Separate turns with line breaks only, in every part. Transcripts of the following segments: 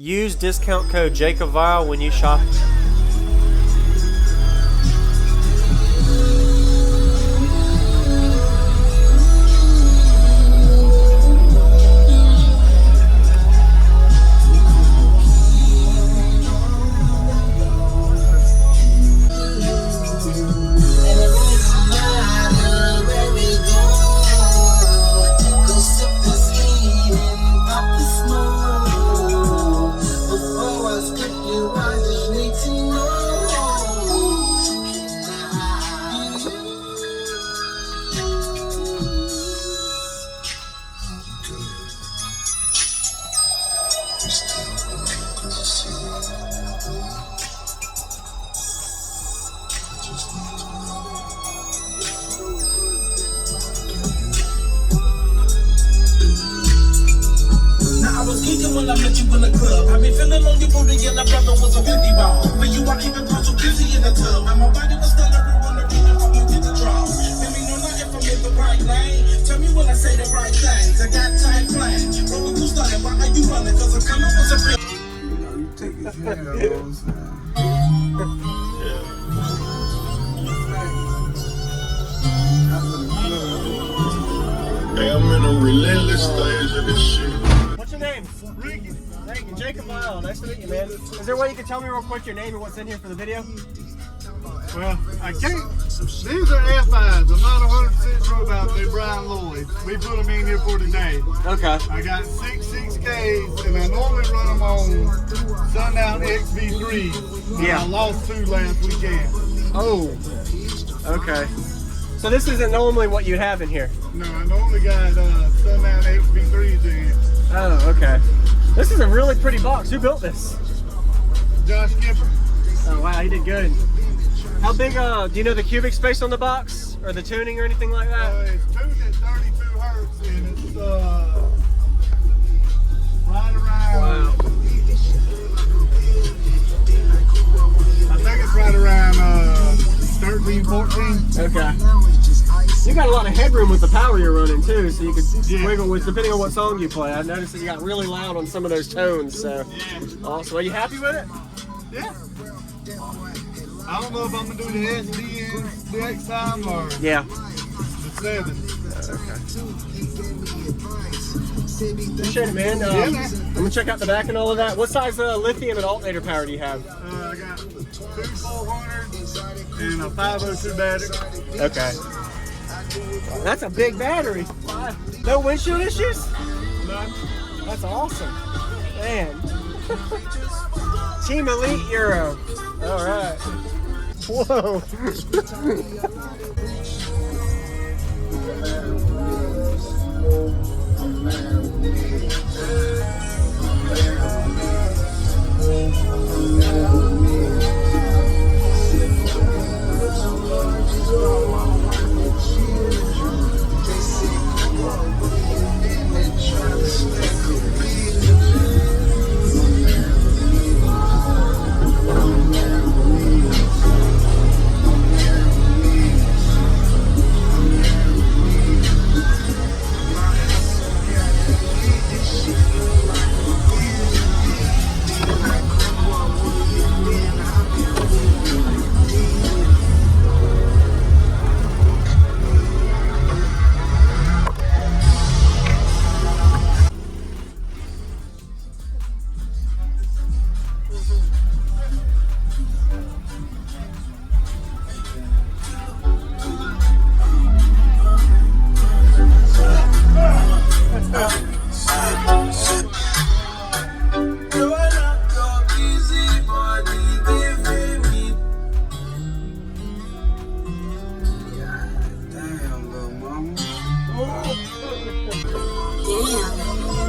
Use discount code JacobViral when you shop.
When I met you in the club, I been feeling on your booty and I brother was a 50 ball. For you, I even brought you busy in the tub. And my body was stuttering when the reason for you did the draw. Let me know not if I'm in the right lane. Tell me when I say the right things. I got time plans. Roller coaster, and why are you running? Cause I'm coming with some big. You know, you take his hand, you know what I'm saying?
Hey, I'm in a relentless stage of this shit.
What's your name? Ricky. Thank you, JacobViral. Nice to meet you, man. Is there a way you can tell me real quick your name and what's in here for the video?
Well, I can't. These are F5s. I'm not 100% sure about they're Brian Lloyd. We put them in here for today.
Okay.
I got 6Ks, and I normally run them on Sundown XV3. But
Yeah.
I lost 2 last weekend.
Oh. Okay. So this isn't normally what you'd have in here?
No, I normally got Sundown XV3s in here.
Oh, okay. This is a really pretty box. Who built this?
Josh Kemper.
Oh, wow, he did good. How big, do you know the cubic space on the box? Or the tuning or anything like that?
It's tuned at 32 hertz, and it's right around.
Wow.
I think it's right around 13, 14.
Okay. You got a lot of headroom with the power you're running too, so you could wiggle with depending on what song you play. I noticed that you got really loud on some of those tones, so awesome. Are you happy with it?
Yeah. I don't know if I'm gonna do the SD next time or
Yeah.
the 7.
Okay. Appreciate it, man. I'm gonna check out the back and all of that. What size lithium and alternator power do you have?
I got 2 400s and a 502 battery.
Okay. That's a big battery. No windshield issues?
None.
That's awesome. Man. Team Elite Euro. All right. Whoa.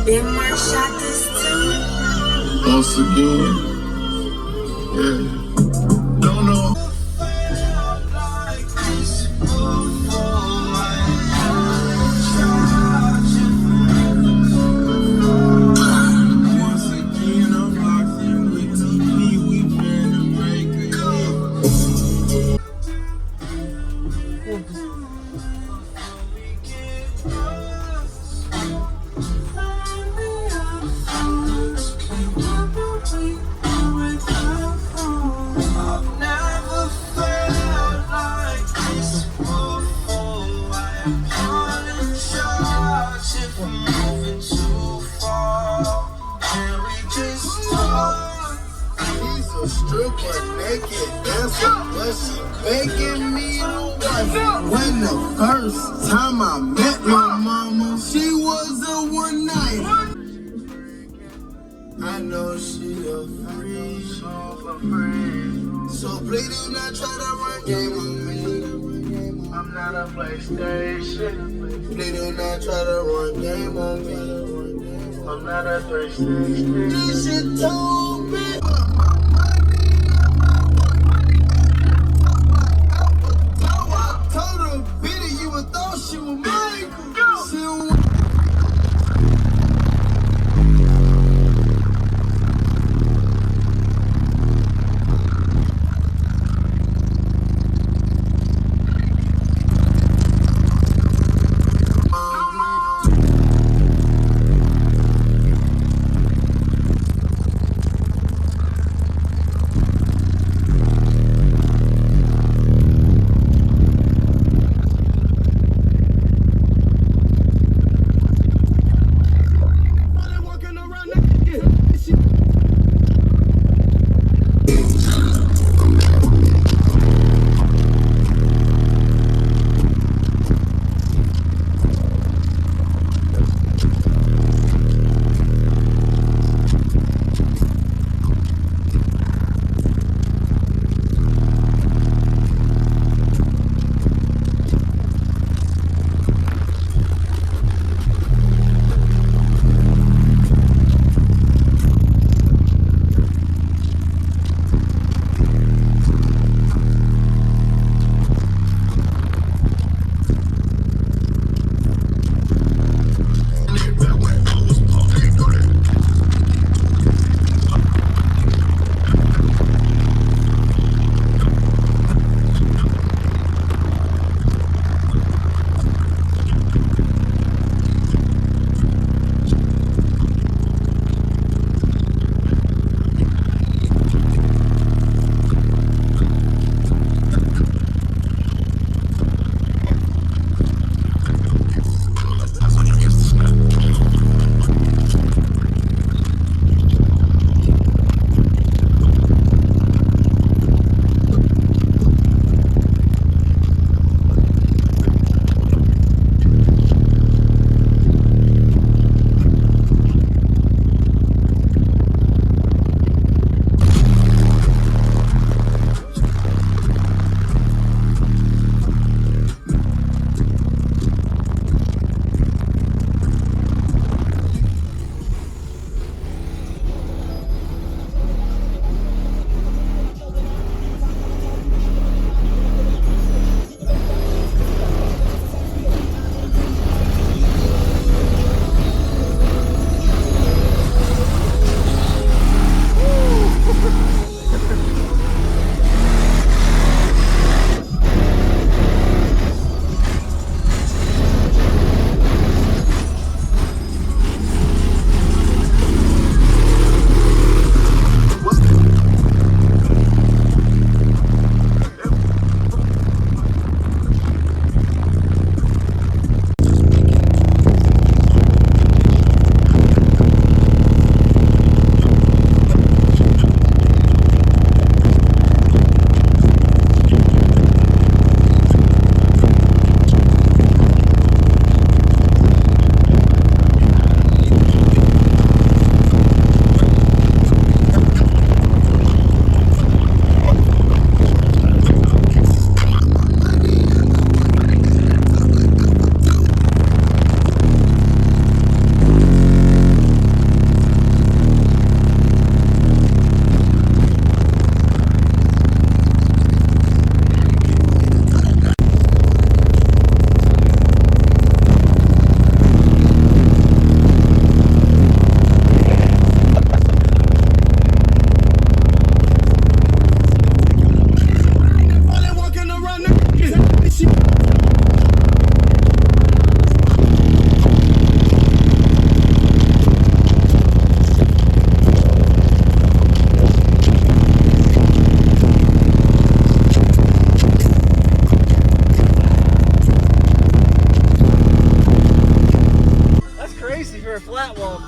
Big Mark shot this too.
Once again, yeah. Don't know.
taking too far. Can we just talk?
She's a stripper, naked dancer, but she begging me to wife. When the first time I met my mama, she was a one night. I know she a freak, so please do not try to run game on me. I'm not a PlayStation. Please do not try to run game on me. I'm not a PlayStation. This shit told me. Told her, Bitty, you would thought she was mine. She don't want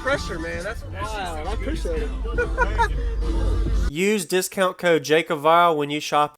pressure, man. That's wild. I appreciate it. Use discount code JacobViral when you shop